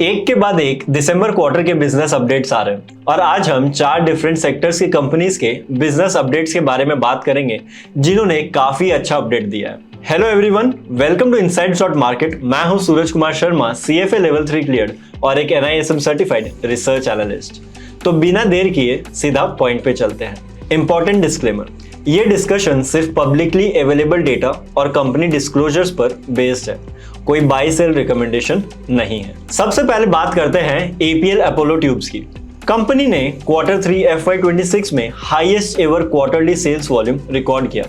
एक के बाद एक दिसंबर क्वार्टर के बिजनेस अपडेट्स आ रहे हैं और आज हम 4 डिफरेंट सेक्टर्स की कंपनीज के बिजनेस अपडेट्स के बारे में बात करेंगे जिन्होंने काफी अच्छा अपडेट दिया है। Hello everyone, welcome to inside shot market. मैं हूं Suraj Kumar Sharma, CFA level 3 cleared और एक NISM सर्टिफाइड रिसर्च एनालिस्ट। तो बिना देर किए सीधा पॉइंट पे चलते हैं। इंपॉर्टेंट डिस्क्लेमर, ये डिस्कशन सिर्फ पब्लिकली अवेलेबल डेटा और कंपनी डिस्क्लोजर्स पर बेस्ड है, कोई बाय सेल रिकमेंडेशन नहीं है। सबसे पहले बात करते हैं APL अपोलो ट्यूब्स की। कंपनी ने Q3 FY26 में highest ever quarterly sales volume record किया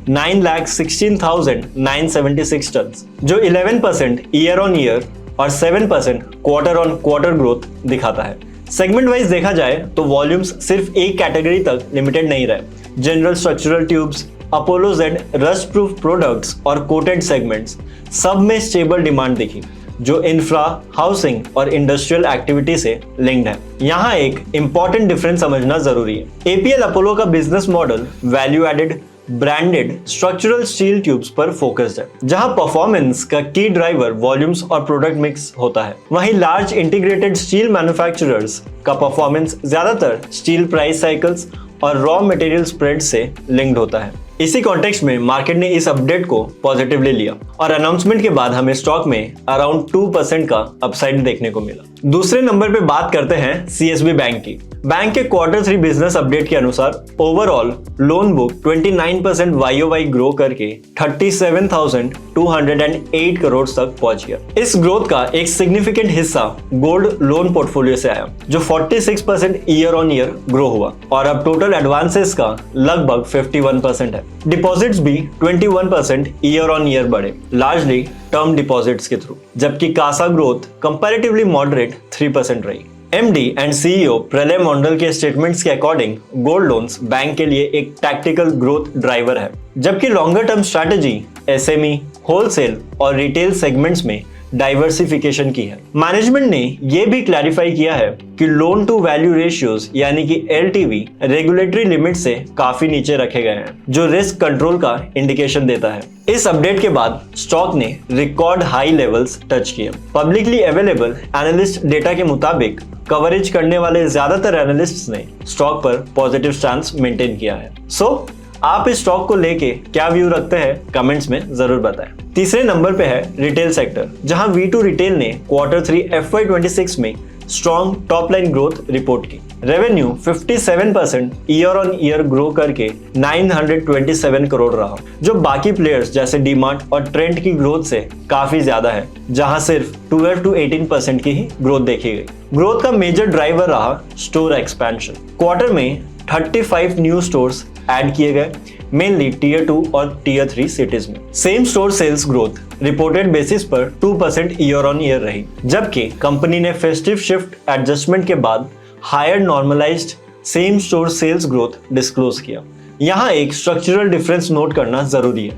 9,16,976 टन, जो 11% ईयर ऑन ईयर और 7% क्वार्टर ऑन क्वार्टर ग्रोथ दिखाता है। सेगमेंट वाइज देखा जाए तो वॉल्यूम्स सिर्फ एक कैटेगरी तक लिमिटेड नहीं रहे। General structural tubes, Apollo Z, rust proof products और कोटेड सेगमेंट्स सब में स्टेबल डिमांड दिखी, जो इंफ्रा, हाउसिंग और इंडस्ट्रियल एक्टिविटी से लिंक्ड है। यहाँ एक इंपॉर्टेंट डिफरेंस समझना जरूरी है। APL अपोलो का business model value added branded structural steel tubes पर फोकस्ड है, जहां परफॉर्मेंस का की ड्राइवर वॉल्यूम्स और प्रोडक्ट मिक्स होता है। वहीं लार्ज इंटीग्रेटेड स्टील मैन्युफैक्चरर्स का परफॉर्मेंस ज्यादातर स्टील प्राइस साइकिल्स और रॉ मटेरियल स्प्रेड से लिंक्ड होता है। इसी कॉन्टेक्स्ट में मार्केट ने इस अपडेट को पॉजिटिवली लिया और अनाउंसमेंट के बाद हमें स्टॉक में अराउंड 2% का अपसाइड देखने को मिला। दूसरे नंबर पे बात करते हैं CSB बैंक की। बैंक के Q3 बिजनेस अपडेट के अनुसार overall loan book 29% YOY grow करके 37,208 करोड़ तक पहुंच गया। इस ग्रोथ का एक सिग्निफिकेंट हिस्सा गोल्ड लोन पोर्टफोलियो से आया, जो 46% ईयर ऑन ईयर ग्रो हुआ और अब टोटल एडवांसेस का लगभग 51% है। डिपॉजिट्स भी 21% ईयर ऑन ईयर बढ़े, लार्जली टर्म डिपॉजिट्स के थ्रू, जबकि कासा ग्रोथ कंपैरेटिवली मॉडरेट 3% रही। MD एंड CEO प्रलय मंडल के स्टेटमेंट्स के अकॉर्डिंग गोल्ड लोन्स बैंक के लिए एक टैक्टिकल ग्रोथ ड्राइवर है, जबकि longer term strategy SME, wholesale और रिटेल सेगमेंट्स में डाइवर्सिफिकेशन की है। मैनेजमेंट ने यह भी क्लैरिफाई किया है कि लोन टू वैल्यू रेशियोज यानी कि LTV रेगुलेटरी लिमिट से काफी नीचे रखे गए हैं, जो रिस्क कंट्रोल का इंडिकेशन देता है। इस अपडेट के बाद स्टॉक ने रिकॉर्ड हाई लेवल्स टच किए। पब्लिकली अवेलेबल एनालिस्ट डेटा के मुताबिक कवरेज करने वाले ज्यादातर एनालिस्ट्स ने स्टॉक पर पॉजिटिव स्टैंस मेंटेन किया है। आप इस स्टॉक को लेके क्या व्यू रखते हैं, कमेंट्स में जरूर बताएं। तीसरे नंबर पे है रिटेल सेक्टर, जहां V2 रिटेल ने Q3 FY26 में strong top line growth report की। Revenue 57% year on year grow करके 927 करोड़ रहा, जो बाकी प्लेयर्स जैसे डीमार्ट और ट्रेंड की ग्रोथ से काफी ज्यादा है, जहां सिर्फ 12 to 18% की ही ग्रोथ देखी गई। ग्रोथ का मेजर ड्राइवर रहा स्टोर एक्सपेंशन। क्वार्टर में 35 न्यू स्टोर्स ऐड किए गए, मेनली Tier 2 और Tier 3 सिटीज में। Same store sales growth reported basis पर 2% ईयर ऑन ईयर रही, जबकि कंपनी ने फेस्टिव शिफ्ट एडजस्टमेंट के बाद higher normalised same store sales growth disclose किया। यहाँ एक स्ट्रक्चरल डिफरेंस नोट करना जरूरी है।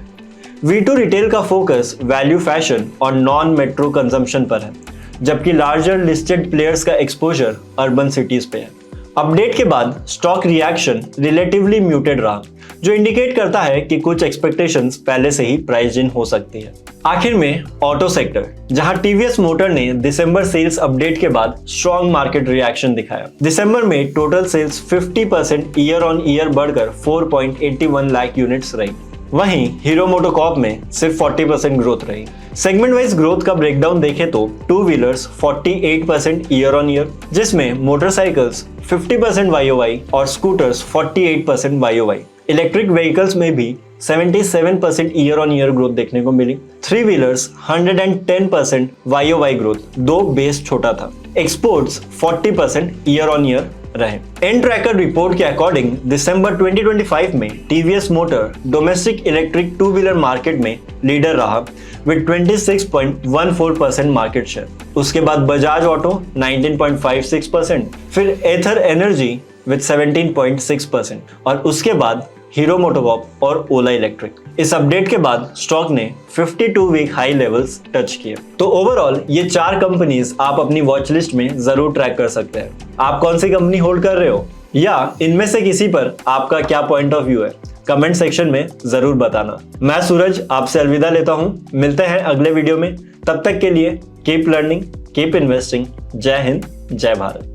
V2 रिटेल का फोकस वैल्यू फैशन और नॉन मेट्रो कंजम्पशन पर है, जबकि लार्जर लिस्टेड प्लेयर्स का एक्सपोजर अर्बन सिटीज पे है। अपडेट के बाद स्टॉक रिएक्शन रिलेटिवली म्यूटेड रहा, जो इंडिकेट करता है कि कुछ एक्सपेक्टेशंस पहले से ही प्राइस्ड इन हो सकती है। आखिर में ऑटो सेक्टर, जहां TVS मोटर ने दिसंबर सेल्स अपडेट के बाद स्ट्रॉन्ग मार्केट रिएक्शन दिखाया। दिसंबर में total sales 50% year on year बढ़कर 4.81 लाख यूनिट्स रही। वहीं हीरो मोटोकॉर्प में सिर्फ 40% ग्रोथ रही। सेगमेंट वाइज ग्रोथ का ब्रेकडाउन देखें तो two wheelers 48% year on year, जिसमें मोटरसाइकिल्स 50% YOY और स्कूटर्स 48% YOY। इलेक्ट्रिक व्हीकल्स में भी 77% ईयर ऑन ईयर ग्रोथ देखने को मिली। थ्री व्हीलर्स 110% YOY ग्रोथ, दो बेस छोटा था। एक्सपोर्ट्स 40% ईयर ऑन ईयर रहे। एंड ट्रैकर रिपोर्ट के अकॉर्डिंग दिसंबर 2025 में TVS motor domestic electric two wheeler market में लीडर रहा विद 26.14% मार्केट शेयर। उसके बाद बजाज ऑटो 19.56%, फिर एथर एनर्जी विद 17.6% और उसके बाद हीरो मोटोकॉर्प और ओला इलेक्ट्रिक। इस अपडेट के बाद स्टॉक ने 52 वीक हाई लेवल्स टच किए। तो ओवरऑल ये 4 कंपनीज आप अपनी वॉच लिस्ट में जरूर ट्रैक कर सकते हैं। आप कौन सी कंपनी होल्ड कर रहे हो या इनमें से किसी पर आपका क्या पॉइंट ऑफ व्यू है, कमेंट सेक्शन में जरूर बताना। मैं सूरज आपसे अलविदा लेता हूं, मिलते हैं अगले वीडियो में। तब तक के लिए कीप लर्निंग, कीप इन्वेस्टिंग जय हिंद, जय भारत।